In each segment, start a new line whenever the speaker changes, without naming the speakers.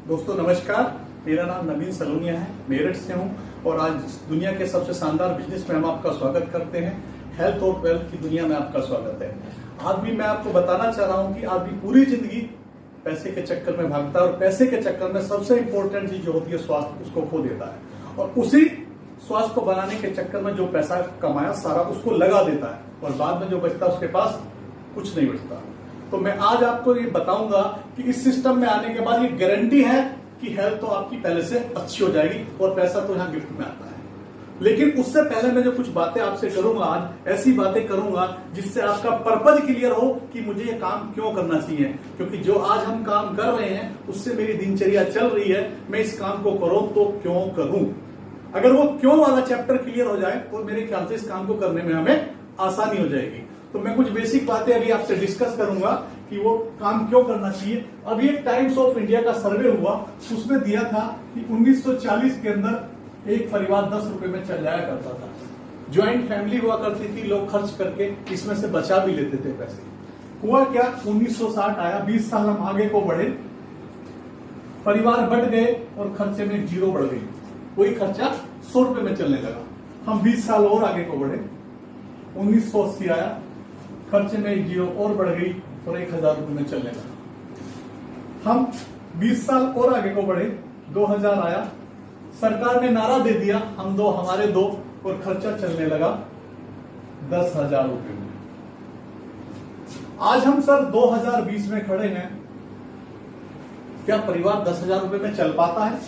दोस्तों नमस्कार, मेरा नाम नवीन सलोनिया है, मेरठ से हूं और आज दुनिया के सबसे शानदार बिजनेस में हम आपका स्वागत करते हैं। हेल्थ और वेल्थ की दुनिया में आपका स्वागत है। आज भी मैं आपको बताना चाह रहा हूं कि आदमी पूरी जिंदगी पैसे के चक्कर में भागता है और पैसे के चक्कर में सबसे इंपॉर्टेंट चीज जो होती है स्वास्थ्य, उसको खो देता है और उसी स्वास्थ्य को बनाने के चक्कर में जो पैसा कमाया सारा उसको लगा देता है और बाद में जो बचता है उसके पास कुछ नहीं बचता। तो मैं आज आपको ये बताऊंगा कि इस सिस्टम में आने के बाद ये गारंटी है कि हेल्थ तो आपकी पहले से अच्छी हो जाएगी और पैसा तो यहाँ गिफ्ट में आता है। लेकिन उससे पहले मैं जो कुछ बातें आपसे करूंगा, आज ऐसी बातें करूंगा जिससे आपका पर्पज क्लियर हो कि मुझे ये काम क्यों करना चाहिए, क्योंकि जो आज हम काम कर रहे हैं उससे मेरी दिनचर्या चल रही है। मैं इस काम को करूं तो क्यों करूं, अगर वो क्यों वाला चैप्टर क्लियर हो जाए तो मेरे ख्याल से इस काम को करने में हमें आसानी हो जाएगी। तो मैं कुछ बेसिक बातें अभी आपसे डिस्कस करूंगा कि वो काम क्यों करना चाहिए। अभी एक टाइम्स ऑफ इंडिया का सर्वे हुआ, उसमें दिया था कि 1940 के अंदर एक परिवार 10 रुपए में चल जाया करता था। ज्वाइंट फैमिली हुआ करती थी, लोग खर्च करके इसमें से बचा भी लेते थे पैसे। हुआ क्या, 1960 आया, 20 साल हम आगे को बढ़े, परिवार बढ़ गए और खर्चे में जीरो बढ़ गई। वही खर्चा 100 रुपए में चलने लगा। हम 20 साल और आगे को बढ़े, 1980 आया, खर्चे में जीरो और बढ़ गई और 1000 रुपए में चलने लगा। हम 20 साल और आगे को बढ़े, 2000 आया, सरकार ने नारा दे दिया हम दो हमारे दो और खर्चा चलने लगा 10,000 रुपए में। आज हम सर 2020 में खड़े हैं, क्या परिवार 10,000 रुपए में चल पाता है?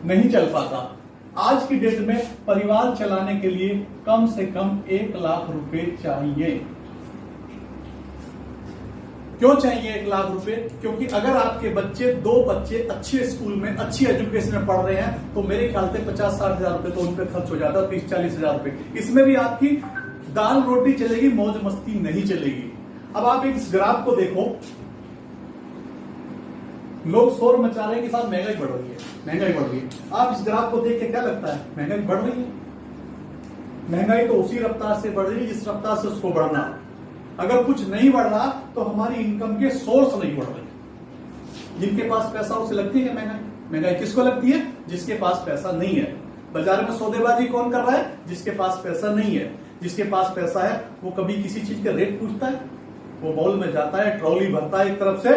नहीं चल पाता। आज की डेट में परिवार चलाने के लिए कम से कम 1 लाख रुपए चाहिए। क्यों चाहिए 1 लाख रुपए? क्योंकि अगर आपके दो बच्चे अच्छे स्कूल में अच्छी एजुकेशन में पढ़ रहे हैं तो मेरे ख्याल से 50-60 हजार रुपए तो उन पे खर्च हो जाता है, 30-40 हजार रुपए। इसमें भी आपकी दाल रोटी चलेगी, मौज मस्ती नहीं चलेगी। अब आप इस ग्राफ को देखो, लोग शोर मचा रहे हैं कि साथ महंगाई बढ़ रही है, महंगाई बढ़ रही है। आप इस ग्राफ को देख के क्या लगता है, महंगाई बढ़ रही है? महंगाई तो उसी रफ्तार से बढ़ रही है जिस रफ्तार से उसको बढ़ना। अगर कुछ नहीं बढ़ रहा तो हमारी इनकम के सोर्स नहीं बढ़ रहे। जिनके पास पैसा उसे लगती है महंगाई। महंगाई किसको लगती है? जिसके पास पैसा नहीं है। बाजार में सौदेबाजी कौन कर रहा है? जिसके पास पैसा नहीं है। जिसके पास पैसा है वो कभी किसी चीज का रेट पूछता है? वो मॉल में जाता है, ट्रॉली भरता है एक तरफ से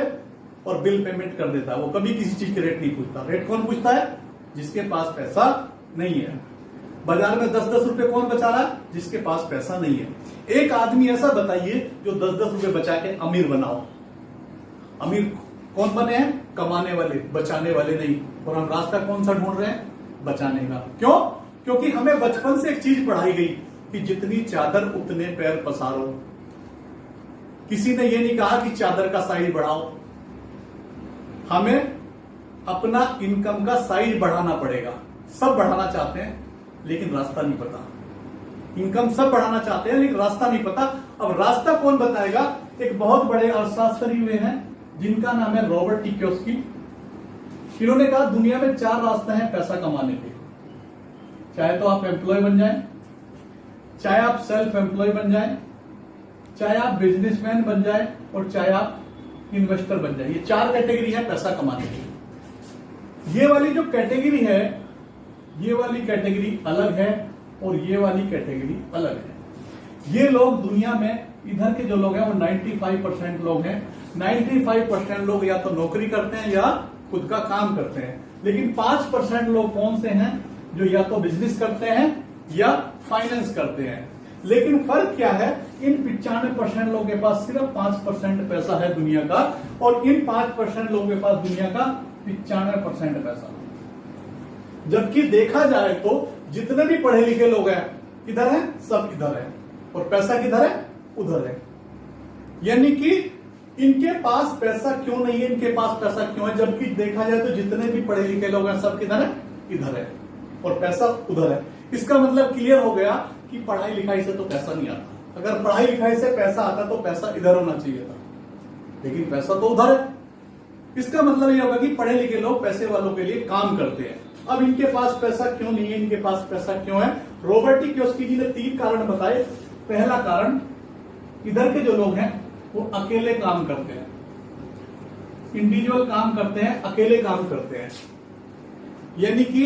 और बिल पेमेंट कर देता है। वो कभी किसी चीज के रेट नहीं पूछता। रेट कौन पूछता है? जिसके पास पैसा नहीं है। बाजार में 10-10 रुपए कौन बचा रहा है? जिसके पास पैसा नहीं है। एक आदमी ऐसा बताइए जो 10-10 रुपए बचा के अमीर बनाओ। अमीर कौन बने हैं? कमाने वाले, बचाने वाले नहीं। और हम रास्ता कौन सा ढूंढ रहे हैं? बचाने का। क्यों? क्योंकि हमें बचपन से एक चीज पढ़ाई गई कि जितनी चादर उतने पैर पसारो। किसी ने ये नहीं कहा कि चादर का साइज बढ़ाओ। हमें अपना इनकम का साइज बढ़ाना पड़ेगा। सब बढ़ाना चाहते हैं लेकिन रास्ता नहीं पता। इनकम सब बढ़ाना चाहते हैं लेकिन रास्ता नहीं पता। अब रास्ता कौन बताएगा? एक बहुत बड़े अर्थशास्त्री हुए हैं जिनका नाम है रॉबर्ट टी कियोसाकी। इन्होंने कहा दुनिया में 4 रास्ते हैं पैसा कमाने के। चाहे तो आप एम्प्लॉय बन जाएं, चाहे आप सेल्फ एम्प्लॉय बन जाएं, चाहे आप बिजनेसमैन बन जाएं और चाहे आप इन्वेस्टर बन जाए। ये 4 कैटेगरी है पैसा कमाने की। ये वाली जो कैटेगरी है, ये वाली कैटेगरी अलग है और ये वाली कैटेगरी अलग है। ये लोग दुनिया में, इधर के जो लोग हैं वो 95% लोग हैं। 95% लोग या तो नौकरी करते हैं या खुद का काम करते हैं। लेकिन 5% लोग कौन से हैं? जो या तो बिजनेस करते हैं या फाइनेंस करते हैं। लेकिन फर्क क्या है? इन 95% लोगों के पास सिर्फ 5% पैसा है दुनिया का और इन 5% लोगों के पास दुनिया का 95% पैसा। जबकि देखा जाए तो जितने भी पढ़े लिखे लोग हैं किधर हैं? सब इधर है। और पैसा किधर है? उधर है। यानी कि इनके पास पैसा क्यों नहीं है, इनके पास पैसा क्यों है? जबकि देखा जाए तो जितने भी पढ़े लिखे लोग हैं सब किधर है? इधर है और पैसा उधर है। इसका मतलब क्लियर हो गया कि पढ़ाई लिखाई से तो पैसा नहीं आता। अगर पढ़ाई लिखाई से पैसा आता तो पैसा इधर होना चाहिए था, लेकिन पैसा तो उधर है। इसका मतलब यह होगा कि पढ़े लिखे लोग पैसे वालों के लिए काम करते हैं। अब इनके पास पैसा क्यों नहीं है, इनके पास पैसा क्यों है? रॉबर्ट टी कियोसाकी जी ने 3 कारण बताए। पहला कारण, इधर के जो लोग हैं वो अकेले काम करते हैं। इंडिविजुअल काम करते हैं, अकेले काम करते हैं। यानी कि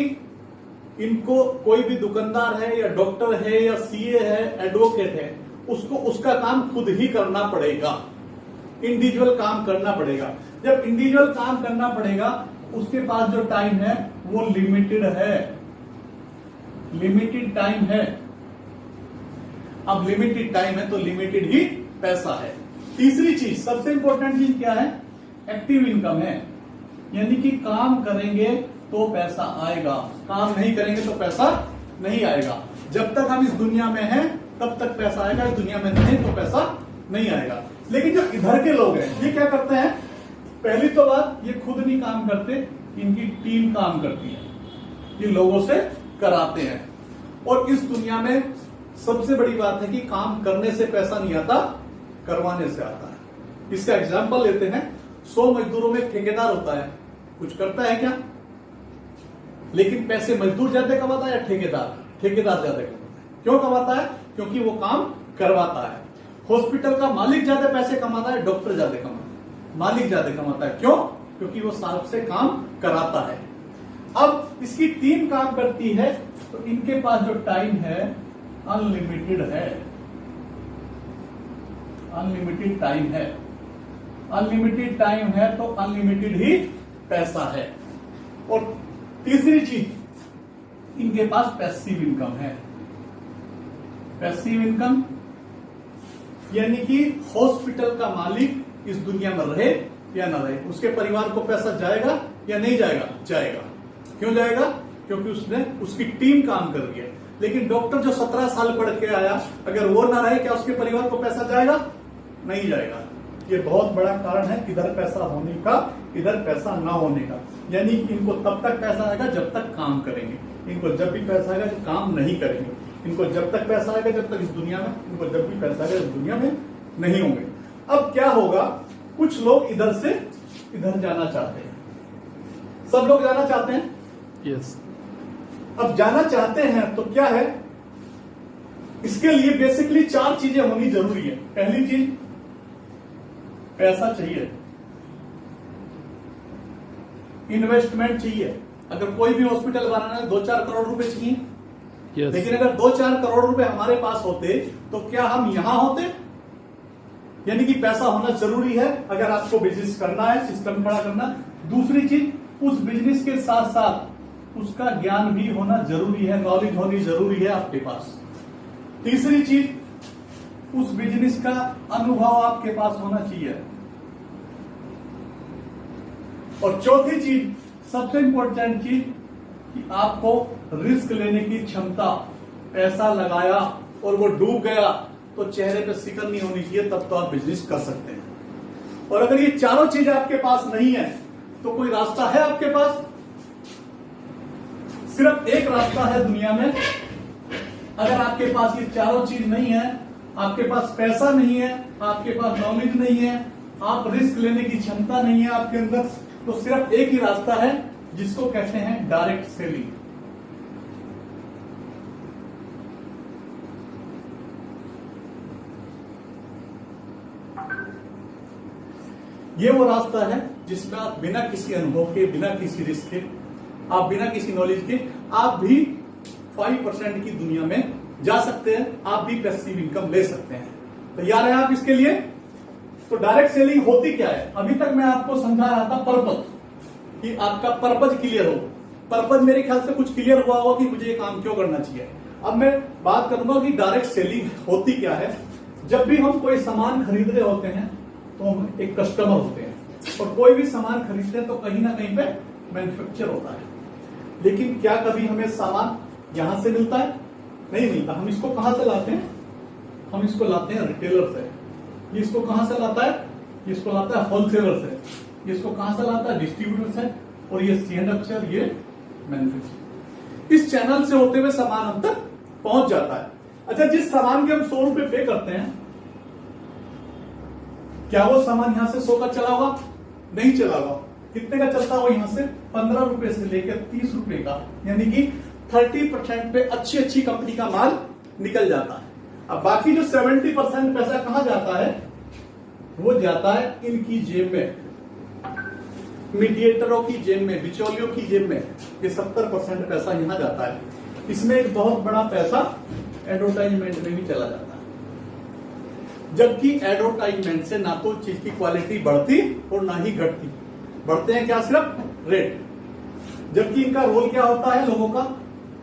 इनको कोई भी दुकानदार है या डॉक्टर है या सीए है, एडवोकेट है, उसको उसका काम खुद ही करना पड़ेगा, इंडिविजुअल काम करना पड़ेगा। जब इंडिविजुअल काम करना पड़ेगा, उसके पास जो टाइम है वो लिमिटेड है, लिमिटेड टाइम है। अब लिमिटेड टाइम है तो लिमिटेड ही पैसा है। तीसरी चीज, सबसे इंपॉर्टेंट चीज क्या है? एक्टिव इनकम है। यानी कि काम करेंगे तो पैसा आएगा, काम नहीं करेंगे तो पैसा नहीं आएगा। जब तक हम इस दुनिया में हैं तब तक पैसा आएगा, इस दुनिया में नहीं तो पैसा नहीं आएगा। लेकिन जो इधर के लोग हैं ये क्या करते हैं? पहली तो बात, ये खुद नहीं काम करते, इनकी टीम काम करती है, ये लोगों से कराते हैं। और इस दुनिया में सबसे बड़ी बात है कि काम करने से पैसा नहीं आता, करवाने से आता है। इसका एग्जाम्पल लेते हैं, 100 मजदूरों में ठेकेदार होता है, कुछ करता है क्या? लेकिन पैसे मजदूर ज्यादा कमाता है या ठेकेदार? ठेकेदार ज्यादा कमाता है। क्यों कमाता है? क्योंकि वो काम करवाता है। हॉस्पिटल का मालिक ज्यादा पैसे कमाता है, डॉक्टर ज्यादा कमाता है, मालिक ज्यादा कमाता है। क्यों? क्योंकि वो साफ से काम कराता है। अब इसकी टीम काम करती है तो इनके पास जो टाइम है अनलिमिटेड है, अनलिमिटेड टाइम है। अनलिमिटेड टाइम है तो अनलिमिटेड ही पैसा है। और तीसरी चीज, इनके पास पैसिव इनकम है। पैसिव इनकम यानी कि हॉस्पिटल का मालिक इस दुनिया में रहे या ना रहे, उसके परिवार को पैसा जाएगा या नहीं जाएगा? जाएगा। क्यों जाएगा? क्योंकि उसने उसकी टीम काम कर रही है। लेकिन डॉक्टर जो 17 साल पढ़ के आया, अगर वो ना रहे, क्या उसके परिवार को पैसा जाएगा? नहीं जाएगा। ये बहुत बड़ा कारण है इधर पैसा होने का, इधर पैसा ना होने का। यानी इनको तब तक पैसा आएगा जब तक काम करेंगे, इनको जब भी पैसा आएगा जब काम नहीं करेंगे, इनको जब तक पैसा आएगा जब तक इस दुनिया में, इनको जब भी पैसा आएगा इस दुनिया में नहीं होंगे। अब क्या होगा? कुछ लोग इधर से इधर जाना चाहते हैं। सब लोग जाना चाहते हैं?
यस।
अब जाना चाहते हैं तो क्या है? इसके लिए बेसिकली 4 चीजें होनी जरूरी है। पहली चीज, पैसा चाहिए, इन्वेस्टमेंट चाहिए। अगर कोई भी हॉस्पिटल बनाना है 2-4 करोड़ रुपए चाहिए।
yes.
लेकिन अगर 2-4 करोड़ रुपए हमारे पास होते तो क्या हम यहां होते? यानी कि पैसा होना जरूरी है अगर आपको बिजनेस करना है, सिस्टम खड़ा करना। दूसरी चीज, उस बिजनेस के साथ साथ उसका ज्ञान भी होना जरूरी है, नॉलेज होनी जरूरी है आपके पास। तीसरी चीज, उस बिजनेस का अनुभव आपके पास होना चाहिए। और चौथी चीज, सबसे इंपॉर्टेंट चीज, कि आपको रिस्क लेने की क्षमता। पैसा लगाया और वो डूब गया तो चेहरे पे सिकन नहीं होनी चाहिए, तब तो आप बिजनेस कर सकते हैं। और अगर ये चारों चीजें आपके पास नहीं है तो कोई रास्ता है आपके पास? सिर्फ एक रास्ता है दुनिया में। अगर आपके पास ये चारों चीज नहीं है, आपके पास पैसा नहीं है, आपके पास नॉलेज नहीं है, आप रिस्क लेने की क्षमता नहीं है आपके अंदर, तो सिर्फ एक ही रास्ता है जिसको कहते हैं डायरेक्ट सेलिंग। ये वो रास्ता है जिसमें आप बिना किसी अनुभव के, बिना किसी रिस्क के, आप बिना किसी नॉलेज के, आप भी 5% की दुनिया में जा सकते हैं, आप भी पैसिव इनकम ले सकते हैं। तैयार हैं आप इसके लिए? तो डायरेक्ट सेलिंग होती क्या है? अभी तक मैं आपको समझा रहा था पर्पज, कि आपका पर्पज क्लियर हो। पर्पज मेरे ख्याल से कुछ क्लियर हुआ होगा कि मुझे ये काम क्यों करना चाहिए। अब मैं बात करूंगा कि डायरेक्ट सेलिंग होती क्या है। जब भी हम कोई सामान खरीद रहे होते हैं तो हम एक कस्टमर होते हैं, और कोई भी सामान खरीदते हैं तो कहीं ना कहीं पे मैन्युफैक्चर होता है। लेकिन क्या कभी हमें सामान यहां से मिलता है? नहीं मिलता। हम इसको कहां से लाते हैं? हम इसको लाते हैं रिटेलर से। ये इसको कहां से लाता है? इसको लाता है होलसेलर से। इसको कहां से लाता है? डिस्ट्रीब्यूटर से। और ये C&F से, और ये मैन्युफैक्चर। इस चैनल से होते हुए सामान हम तक पहुंच जाता है। अच्छा, जिस सामान के हम 100 रुपए पे करते हैं, क्या वो सामान यहां से 100 का चला होगा? नहीं चला होगा। कितने का चलता होगा? यहां से 15 रुपए से लेकर 30 रुपए का, यानी कि 30% पे अच्छी अच्छी कंपनी का माल निकल जाता है। अब बाकी जो 70% पैसा कहां जाता है? वो जाता है इनकी जेब में। मीडिएटरों की जेब में, बिचौलियों की जेब में ये 70% पैसा यहां जाता है। इसमें एक बहुत बड़ा पैसा एडवर्टाइजमेंट में भी चला जाता है, जबकि एडवर्टाइजमेंट से ना तो चीज की क्वालिटी बढ़ती और ना ही घटती। बढ़ते हैं क्या? सिर्फ रेट। जबकि इनका रोल क्या होता है? लोगों का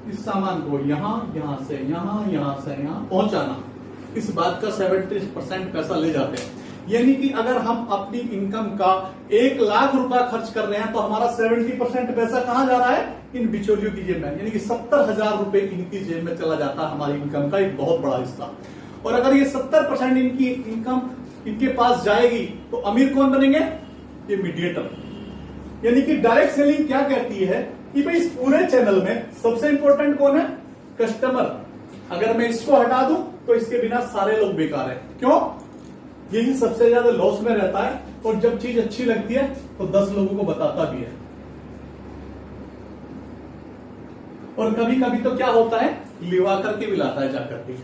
इस सामान को यहां से यहां पहुंचाना। इस बात का 70% पैसा ले जाते हैं। यानी कि अगर हम अपनी इनकम का 1 लाख रुपया खर्च कर रहे हैं तो हमारा 70% पैसा कहां जा रहा है? इन बिचौलियों की जेब में। यानी कि 70,000 रुपए इनकी जेब में चला जाता है, हमारी इनकम का एक बहुत बड़ा हिस्सा। और अगर ये 70% इनकी इनकम इनके पास जाएगी तो अमीर कौन बनेंगे? ये मीडिएटर। यानी कि डायरेक्ट सेलिंग क्या कहती है कि भाई इस पूरे चैनल में सबसे इंपॉर्टेंट कौन है? कस्टमर। अगर मैं इसको हटा दूं तो इसके बिना सारे लोग बेकार हैं। क्यों? यही सबसे ज्यादा लॉस में रहता है, और जब चीज अच्छी लगती है तो 10 लोगों को बताता भी है। और कभी कभी तो क्या होता है, लिवा करके भी लाता है जाकर के।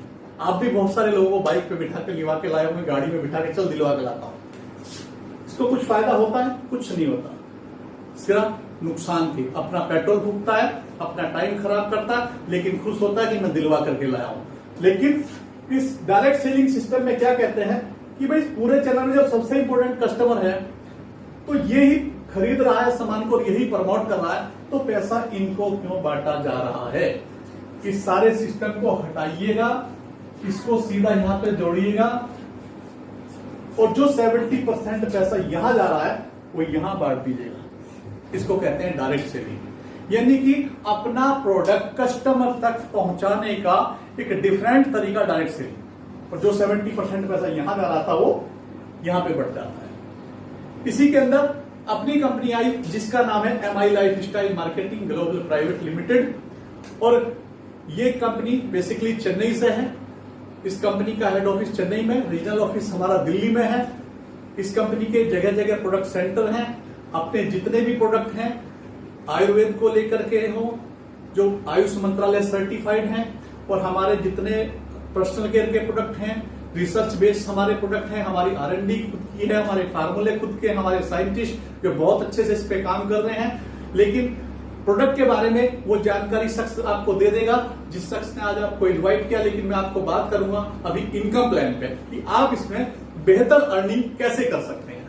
आप भी बहुत सारे लोगों को बाइक पे बिठा के लिवा के लाए होंगे, गाड़ी में बिठा के चल दिलवा के लाता हूं। इसको कुछ फायदा होता है? कुछ नहीं होता, सिर्फ नुकसान थी। अपना पेट्रोल फूकता है, अपना टाइम खराब करता है, लेकिन खुश होता है कि मैं दिलवा करके लाया हूं। लेकिन इस डायरेक्ट सेलिंग सिस्टम में क्या कहते हैं कि भाई पूरे चैनल में जब सबसे इंपॉर्टेंट कस्टमर है तो यही खरीद रहा है सामान को, यही प्रमोट कर रहा है, तो पैसा इनको क्यों बांटा जा रहा है? इस सारे सिस्टम को हटाइएगा, इसको सीधा यहां पे जोड़िएगा, और जो 70% पैसा यहां जा रहा है वो यहां बांट दीजिएगा। इसको कहते हैं डायरेक्ट सेलिंग। यानी कि अपना प्रोडक्ट कस्टमर तक पहुंचाने का एक डिफरेंट तरीका डायरेक्ट सेलिंग। और जो 70% पैसा यहां जा रहा था वो यहां पे बढ़ जाता है। इसी के अंदर अपनी कंपनी आई जिसका नाम है MI lifestyle marketing global private limited, और ये कंपनी बेसिकली चेन्नई से है। इस कंपनी का हेड ऑफिस चेन्नई में, रीजनल ऑफिस हमारा दिल्ली में है। इस कंपनी के जगह जगह प्रोडक्ट सेंटर हैं। अपने जितने भी प्रोडक्ट हैं आयुर्वेद को लेकर के हो, जो आयुष मंत्रालय सर्टिफाइड हैं, और हमारे जितने पर्सनल केयर के प्रोडक्ट हैं, रिसर्च बेस्ड हमारे प्रोडक्ट हैं, हमारी R&D खुद की है, हमारे फार्मूले खुद के, हमारे साइंटिस्ट जो बहुत अच्छे से इस पे काम कर रहे हैं। लेकिन प्रोडक्ट के बारे में वो जानकारी शख्स आपको दे देगा जिस शख्स ने आज आपको इनवाइट किया। लेकिन मैं आपको बात करूंगा अभी इनकम प्लान पे कि आप इसमें बेहतर अर्निंग कैसे कर सकते हैं।